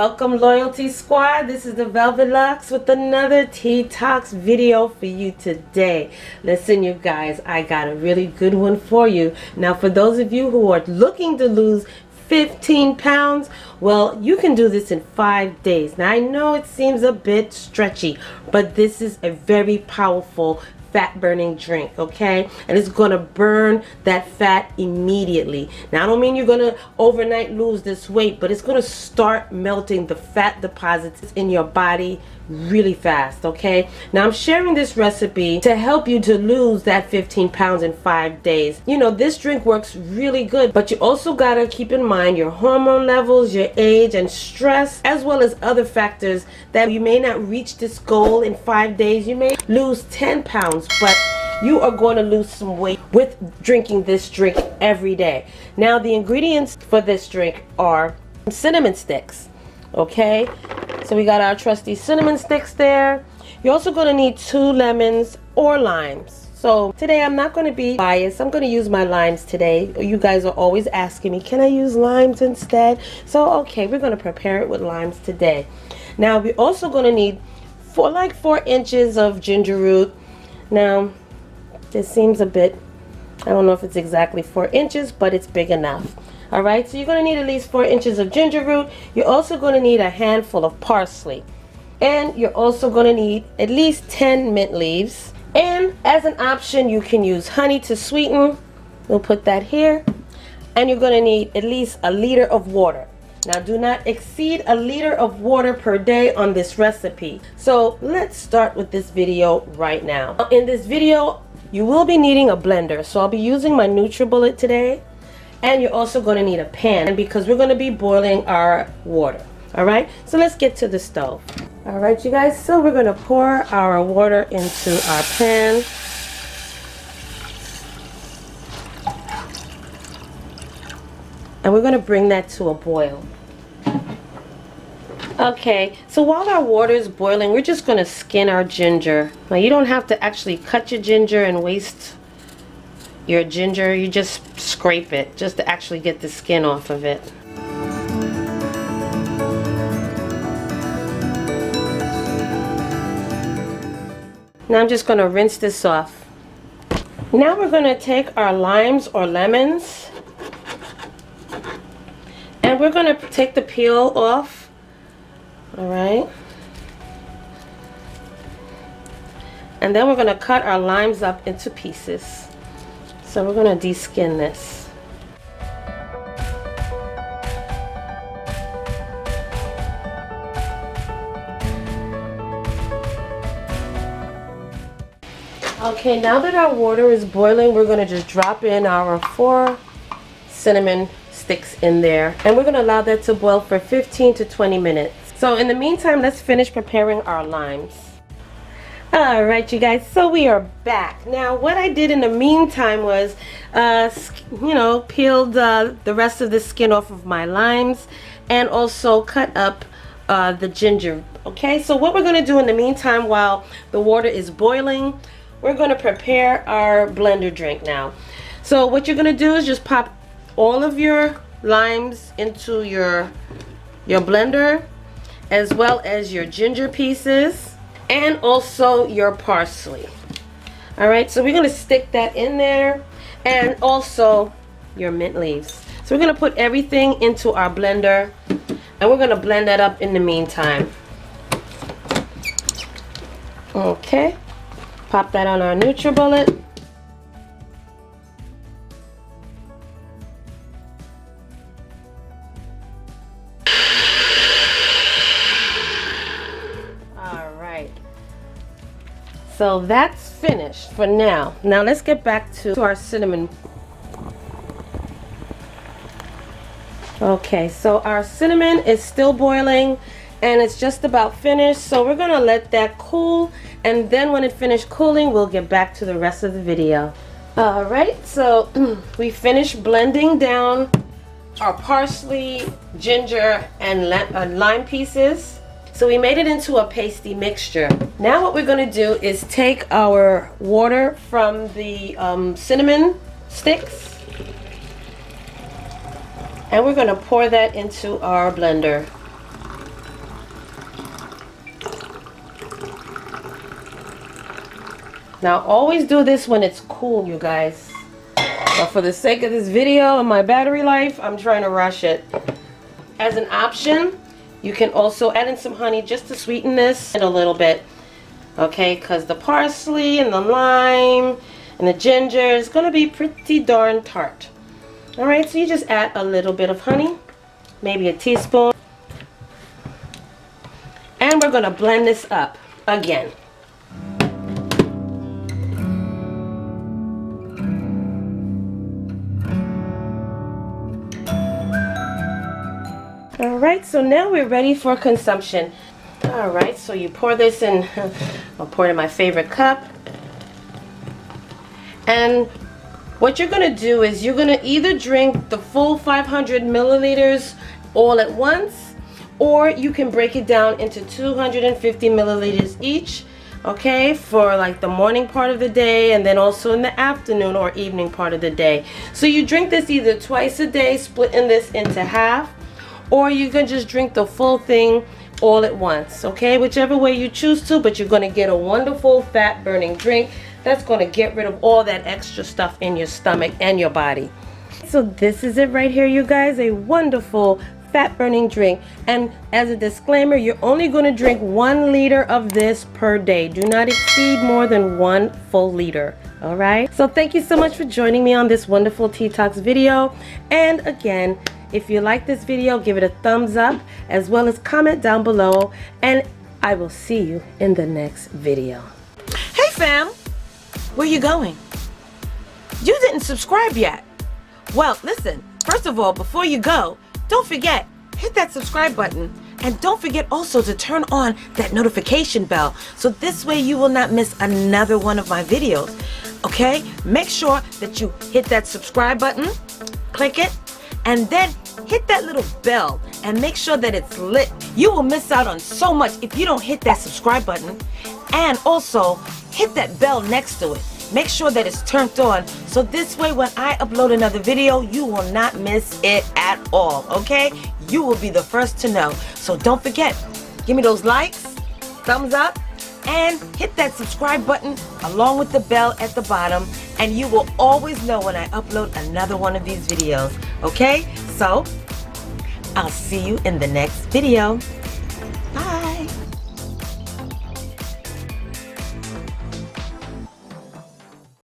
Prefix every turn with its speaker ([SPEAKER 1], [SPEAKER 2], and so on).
[SPEAKER 1] Welcome Loyalty Squad. This is the Velvet Lux with another Tea-Tox video for you today. Listen you guys, I got a really good one for you. Now for those of you who are looking to lose 15 pounds, well, you can do this in 5 days. Now I know it seems a bit stretchy, but this is a very powerful fat burning drink, okay? And it's gonna burn that fat immediately. Now I don't mean you're gonna overnight lose this weight, but it's gonna start melting the fat deposits in your body really fast, okay? Now I'm sharing this recipe to help you to lose that 15 pounds in 5 days. You know, this drink works really good, but you also gotta keep in mind your hormone levels, your age, and stress, as well as other factors that you may not reach this goal in 5 days. You may lose 10 pounds, but you are going to lose some weight with drinking this drink every day. Now the ingredients for this drink are cinnamon sticks, okay? So we got our trusty cinnamon sticks there. You're also going to need 2 lemons or limes. So today I'm not going to be biased. I'm going to use my limes today. You guys are always asking me, can I use limes instead? So okay, we're going to prepare it with limes today. Now we're also going to need 4 inches of ginger root. Now this seems a bit, I don't know if it's exactly 4 inches, but it's big enough. Alright, so you're going to need at least 4 inches of ginger root. You're also going to need a handful of parsley. And you're also going to need at least 10 mint leaves. And as an option, you can use honey to sweeten. We'll put that here. And you're going to need at least 1 liter of water. Now do not exceed 1 liter of water per day on this recipe. So let's start with this video right now. In this video, you will be needing a blender. So I'll be using my NutriBullet today. And you're also going to need a pan because we're going to be boiling our water. Alright, so let's get to the stove. Alright you guys, so we're going to pour our water into our pan. And we're going to bring that to a boil. Okay, so while our water is boiling, we're just going to skin our ginger. Now you don't have to actually cut your ginger and waste your ginger. You just scrape it just to actually get the skin off of it. Now I'm just going to rinse this off. Now we're going to take our limes or lemons and we're going to take the peel off. Alright, and then we're going to cut our limes up into pieces. So we're going to de-skin this. Okay, now that our water is boiling, we're going to just drop in our 4 cinnamon sticks in there. And we're going to allow that to boil for 15 to 20 minutes. So in the meantime, let's finish preparing our limes. Alright you guys, so we are back. Now what I did in the meantime was peeled the rest of the skin off of my limes and also cut up the ginger. Okay, so what we're going to do in the meantime while the water is boiling, we're going to prepare our blender drink now. So what you're going to do is just pop all of your limes into your blender, as well as your ginger pieces and also your parsley. Alright, so we're going to stick that in there, and also your mint leaves. So we're going to put everything into our blender and we're going to blend that up in the meantime. Okay, pop that on our NutriBullet. So that's finished for now. Now let's get back to our cinnamon. Okay, so our cinnamon is still boiling and it's just about finished. So we're going to let that cool, and then when it finished cooling, we'll get back to the rest of the video. Alright, so we finished blending down our parsley, ginger, and lime pieces. So we made it into a pasty mixture. Now what we're going to do is take our water from the cinnamon sticks and we're going to pour that into our blender. Now always do this when it's cool, you guys. But for the sake of this video and my battery life, I'm trying to rush it. As an option, you can also add in some honey just to sweeten this a little bit. Okay, because the parsley and the lime and the ginger is going to be pretty darn tart. Alright, so you just add a little bit of honey, maybe a teaspoon. And we're going to blend this up again. Alright, so now we're ready for consumption. Alright, so you pour this in, I'll pour it in my favorite cup. And what you're going to do is you're going to either drink the full 500 milliliters all at once, or you can break it down into 250 milliliters each, okay, for like the morning part of the day and then also in the afternoon or evening part of the day. So you drink this either twice a day, splitting this into half, or you can just drink the full thing all at once, okay, whichever way you choose to, but you're going to get a wonderful fat burning drink that's going to get rid of all that extra stuff in your stomach and your body. So this is it right here, you guys, a wonderful fat burning drink. And as a disclaimer, you're only going to drink 1 liter of this per day. Do not exceed more than 1 full liter. All right, so thank you so much for joining me on this wonderful Tea-Tox video. And again, if you like this video, give it a thumbs up, as well as comment down below, and I will see you in the next video.
[SPEAKER 2] Hey fam, where you going? You didn't subscribe yet. Well, listen, first of all, before you go, don't forget, hit that subscribe button, and don't forget also to turn on that notification bell, so this way you will not miss another one of my videos, okay? Make sure that you hit that subscribe button, click it, and then hit that little bell and make sure that it's lit. You will miss out on so much if you don't hit that subscribe button, and also hit that bell next to it. Make sure that it's turned on, so this way when I upload another video, you will not miss it at all, okay? You will be the first to know. So don't forget, give me those likes, thumbs up, and hit that subscribe button along with the bell at the bottom, and you will always know when I upload another one of these videos, okay? So I'll see you in the next video.